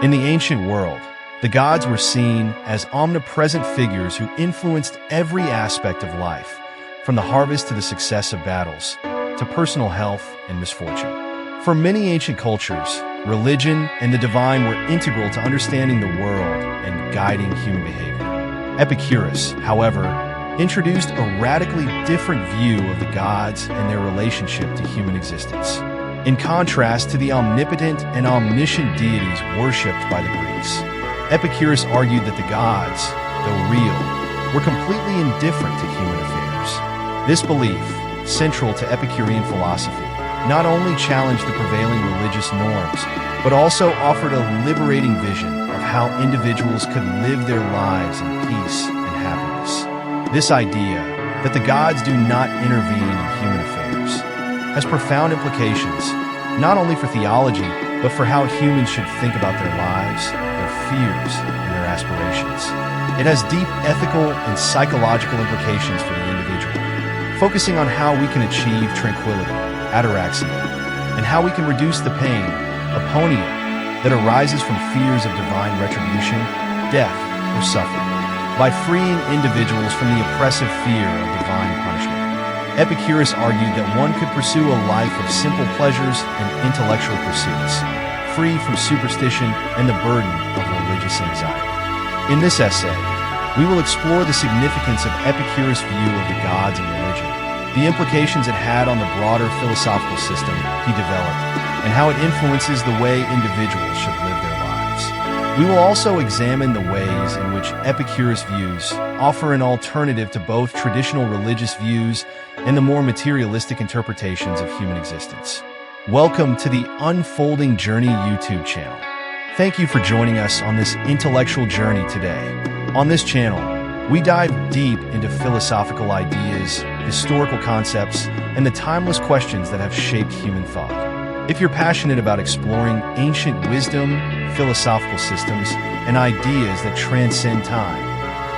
In the ancient world, the gods were seen as omnipresent figures who influenced every aspect of life, from the harvest to the success of battles, to personal health and misfortune. For many ancient cultures, religion and the divine were integral to understanding the world and guiding human behavior. Epicurus, however, introduced a radically different view of the gods and their relationship to human existence. In contrast to the omnipotent and omniscient deities worshipped by the Greeks, Epicurus argued that the gods, though real, were completely indifferent to human affairs. This belief, central to Epicurean philosophy, not only challenged the prevailing religious norms, but also offered a liberating vision of how individuals could live their lives in peace and happiness. This idea, that the gods do not intervene in human affairs, has profound implications, not only for theology, but for how humans should think about their lives, their fears, and their aspirations. It has deep ethical and psychological implications for the individual, focusing on how we can achieve tranquility, ataraxia, and how we can reduce the pain, aponia, that arises from fears of divine retribution, death, or suffering. By freeing individuals from the oppressive fear of divine punishment, Epicurus argued that one could pursue a life of simple pleasures and intellectual pursuits, free from superstition and the burden of religious anxiety. In this essay, we will explore the significance of Epicurus' view of the gods and religion, the implications it had on the broader philosophical system he developed, and how it influences the way individuals should live their lives. We will also examine the ways in which Epicurus' views offer an alternative to both traditional religious views and the more materialistic interpretations of human existence. Welcome to the Unfolding Journey YouTube channel. Thank you for joining us on this intellectual journey today. On this channel, we dive deep into philosophical ideas, historical concepts, and the timeless questions that have shaped human thought. If you're passionate about exploring ancient wisdom, philosophical systems, and ideas that transcend time,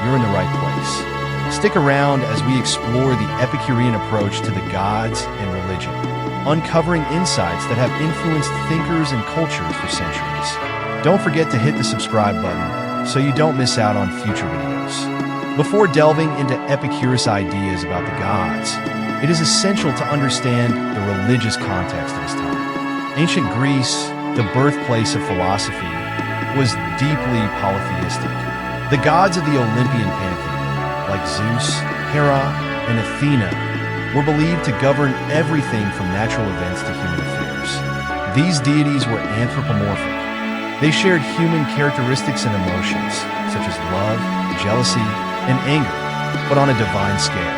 you're in the right place. Stick around as we explore the Epicurean approach to the gods and religion, uncovering insights that have influenced thinkers and cultures for centuries. Don't forget to hit the subscribe button so you don't miss out on future videos. Before delving into Epicurus' ideas about the gods, it is essential to understand the religious context of his time. Ancient Greece, the birthplace of philosophy, was deeply polytheistic. The gods of the Olympian pantheon, like Zeus, Hera, and Athena, were believed to govern everything from natural events to human affairs. These deities were anthropomorphic. They shared human characteristics and emotions, such as love, jealousy, and anger, but on a divine scale.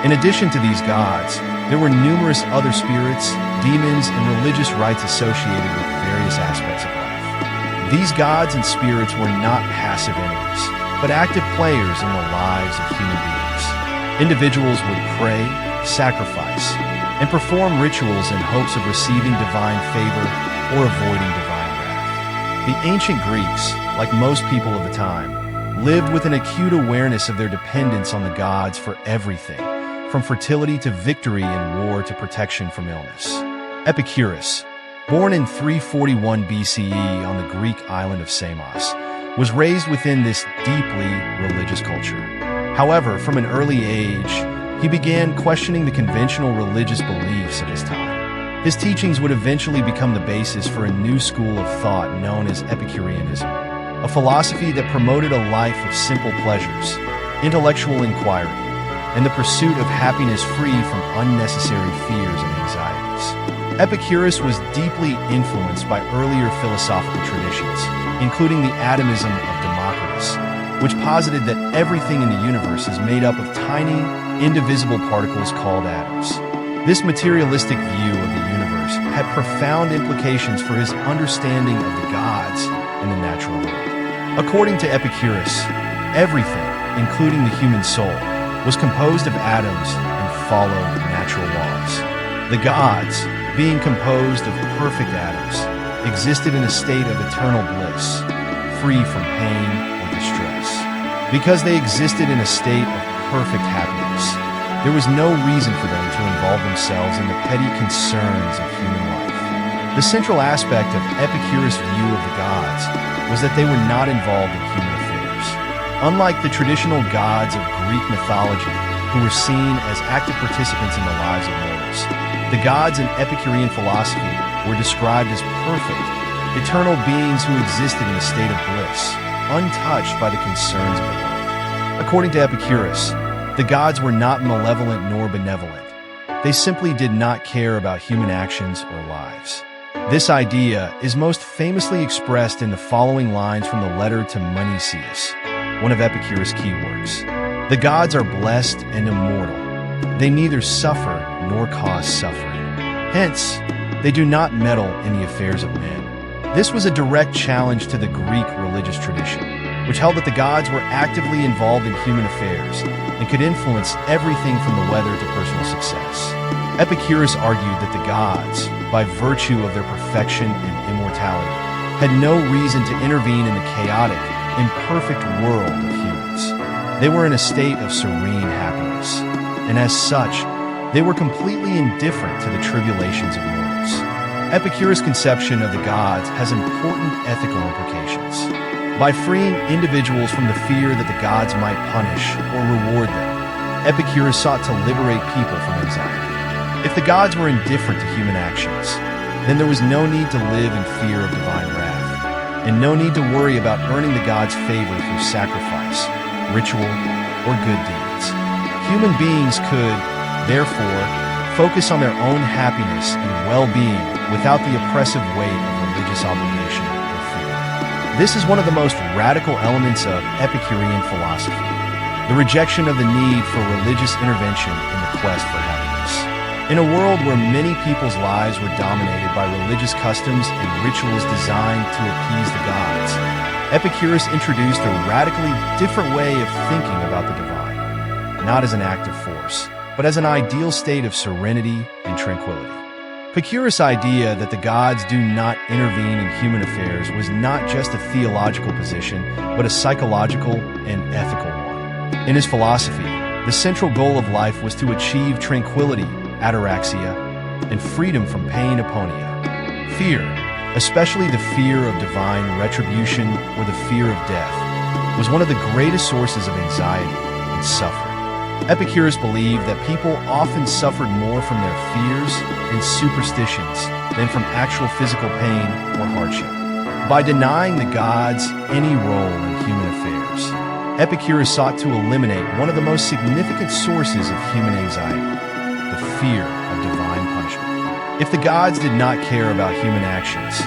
In addition to these gods, there were numerous other spirits, demons, and religious rites associated with various aspects of life. These gods and spirits were not passive enemies, but active players in the lives of human beings. Individuals would pray, sacrifice, and perform rituals in hopes of receiving divine favor or avoiding divine wrath. The ancient Greeks, like most people of the time, lived with an acute awareness of their dependence on the gods for everything, from fertility to victory in war to protection from illness. Epicurus, born in 341 BCE on the Greek island of Samos, was raised within this deeply religious culture. However, from an early age, he began questioning the conventional religious beliefs of his time. His teachings would eventually become the basis for a new school of thought known as Epicureanism, a philosophy that promoted a life of simple pleasures, intellectual inquiry, and the pursuit of happiness free from unnecessary fears and anxieties. Epicurus was deeply influenced by earlier philosophical traditions, including the atomism of Democritus, which posited that everything in the universe is made up of tiny, indivisible particles called atoms. This materialistic view of the universe had profound implications for his understanding of the gods and the natural world. According to Epicurus, everything, including the human soul, was composed of atoms and followed natural laws. The gods, being composed of perfect atoms, existed in a state of eternal bliss, free from pain or distress. Because they existed in a state of perfect happiness, there was no reason for them to involve themselves in the petty concerns of human life. The central aspect of Epicurus' view of the gods was that they were not involved in human affairs. Unlike the traditional gods of Greek mythology, who were seen as active participants in the lives of mortals, the gods in Epicurean philosophy were described as perfect, eternal beings who existed in a state of bliss, untouched by the concerns of the world. According to Epicurus, the gods were not malevolent nor benevolent. They simply did not care about human actions or lives. This idea is most famously expressed in the following lines from the letter to Monesius, one of Epicurus' key works. The gods are blessed and immortal. They neither suffer nor cause suffering. Hence, they do not meddle in the affairs of men. This was a direct challenge to the Greek religious tradition, which held that the gods were actively involved in human affairs and could influence everything from the weather to personal success. Epicurus argued that the gods, by virtue of their perfection and immortality, had no reason to intervene in the chaotic, imperfect world of humans. They were in a state of serene happiness, and as such, they were completely indifferent to the tribulations of mortals. Epicurus' conception of the gods has important ethical implications. By freeing individuals from the fear that the gods might punish or reward them, Epicurus sought to liberate people from anxiety. If the gods were indifferent to human actions, then there was no need to live in fear of divine wrath, and no need to worry about earning the gods' favor through sacrifice, ritual, or good deeds. Human beings could, therefore, focus on their own happiness and well-being without the oppressive weight of religious obligation or fear. This is one of the most radical elements of Epicurean philosophy, the rejection of the need for religious intervention in the quest for happiness. In a world where many people's lives were dominated by religious customs and rituals designed to appease the gods, Epicurus introduced a radically different way of thinking about the divine, not as an active force, but as an ideal state of serenity and tranquility. Epicurus' idea that the gods do not intervene in human affairs was not just a theological position, but a psychological and ethical one. In his philosophy, the central goal of life was to achieve tranquility, ataraxia, and freedom from pain, aponia. Fear, especially the fear of divine retribution or the fear of death, was one of the greatest sources of anxiety and suffering. Epicurus believed that people often suffered more from their fears and superstitions than from actual physical pain or hardship. By denying the gods any role in human affairs, Epicurus sought to eliminate one of the most significant sources of human anxiety, the fear of divine punishment. If the gods did not care about human actions,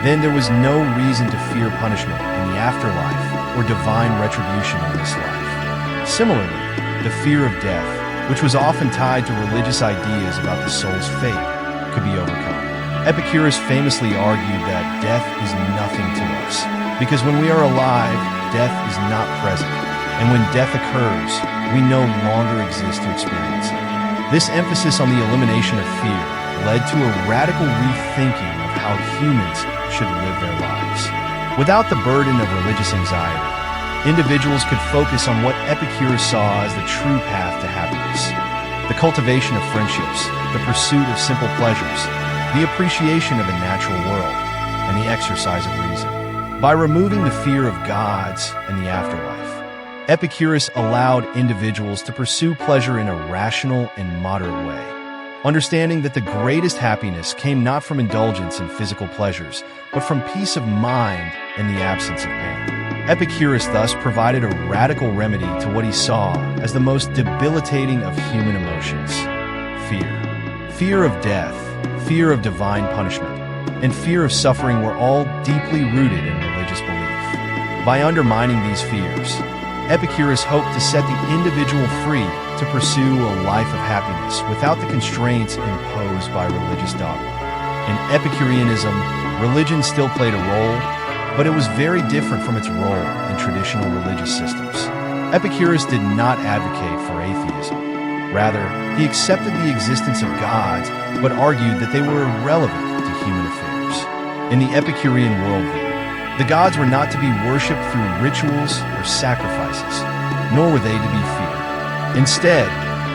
then there was no reason to fear punishment in the afterlife or divine retribution in this life. Similarly, the fear of death, which was often tied to religious ideas about the soul's fate, could be overcome. Epicurus famously argued that death is nothing to us, because when we are alive, death is not present, and when death occurs, we no longer exist to experience it. This emphasis on the elimination of fear led to a radical rethinking of how humans should live their lives. Without the burden of religious anxiety, individuals could focus on what Epicurus saw as the true path to happiness: the cultivation of friendships, the pursuit of simple pleasures, the appreciation of a natural world, and the exercise of reason. By removing the fear of gods and the afterlife, Epicurus allowed individuals to pursue pleasure in a rational and moderate way, understanding that the greatest happiness came not from indulgence in physical pleasures, but from peace of mind and the absence of pain. Epicurus thus provided a radical remedy to what he saw as the most debilitating of human emotions: fear. Fear of death, fear of divine punishment, and fear of suffering were all deeply rooted in religious belief. By undermining these fears, Epicurus hoped to set the individual free to pursue a life of happiness without the constraints imposed by religious dogma. In Epicureanism, religion still played a role, but it was very different from its role in traditional religious systems. Epicurus did not advocate for atheism. Rather, he accepted the existence of gods, but argued that they were irrelevant to human affairs. In the Epicurean worldview, the gods were not to be worshipped through rituals or sacrifices, nor were they to be feared. Instead,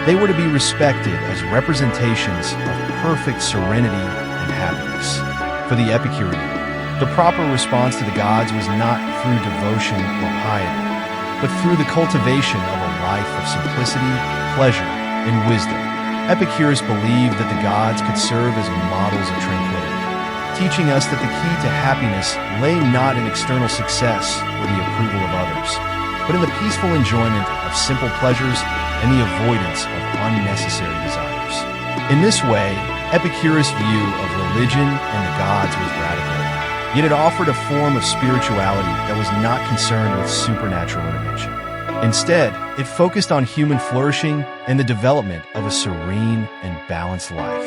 they were to be respected as representations of perfect serenity and happiness. For the Epicurean, The proper response to the gods was not through devotion or piety, but through the cultivation of a life of simplicity, pleasure, and wisdom. Epicurus believed that the gods could serve as models of tranquility, teaching us that the key to happiness lay not in external success or the approval of others, but in the peaceful enjoyment of simple pleasures and the avoidance of unnecessary desires. In this way, Epicurus' view of religion and the gods was radical, yet it offered a form of spirituality that was not concerned with supernatural intervention. Instead, it focused on human flourishing and the development of a serene and balanced life.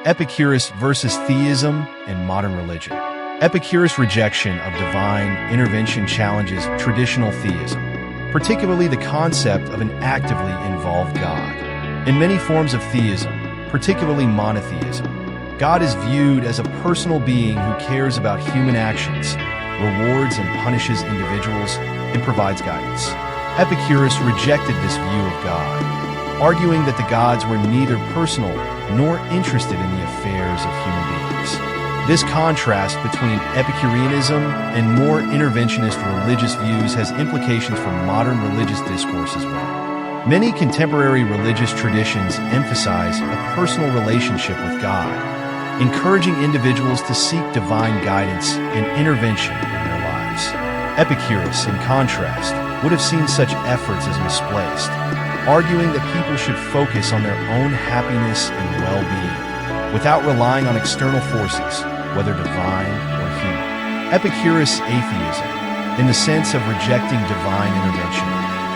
Epicurus versus theism and modern religion. Epicurus' rejection of divine intervention challenges traditional theism, particularly the concept of an actively involved God. In many forms of theism, particularly monotheism, God is viewed as a personal being who cares about human actions, rewards and punishes individuals, and provides guidance. Epicurus rejected this view of God, arguing that the gods were neither personal nor interested in the affairs of human beings. This contrast between Epicureanism and more interventionist religious views has implications for modern religious discourse as well. Many contemporary religious traditions emphasize a personal relationship with God, encouraging individuals to seek divine guidance and intervention in their lives. Epicurus, in contrast, would have seen such efforts as misplaced, arguing that people should focus on their own happiness and well-being, without relying on external forces, whether divine or human. Epicurus' atheism, in the sense of rejecting divine intervention,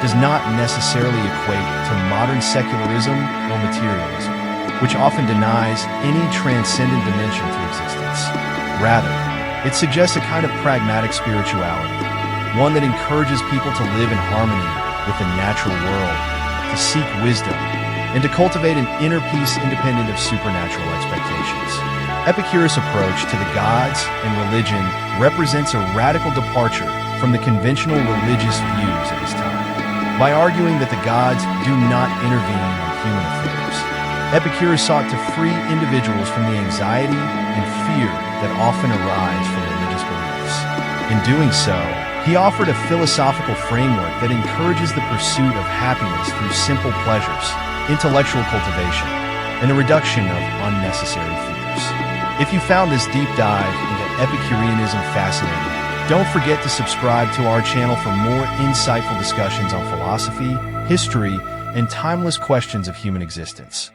does not necessarily equate to modern secularism or materialism, which often denies any transcendent dimension to existence. Rather, it suggests a kind of pragmatic spirituality, one that encourages people to live in harmony with the natural world, to seek wisdom, and to cultivate an inner peace independent of supernatural expectations. Epicurus' approach to the gods and religion represents a radical departure from the conventional religious views of his time. By arguing that the gods do not intervene in human affairs, Epicurus sought to free individuals from the anxiety and fear that often arise from religious beliefs. In doing so, he offered a philosophical framework that encourages the pursuit of happiness through simple pleasures, intellectual cultivation, and the reduction of unnecessary fears. If you found this deep dive into Epicureanism fascinating, don't forget to subscribe to our channel for more insightful discussions on philosophy, history, and timeless questions of human existence.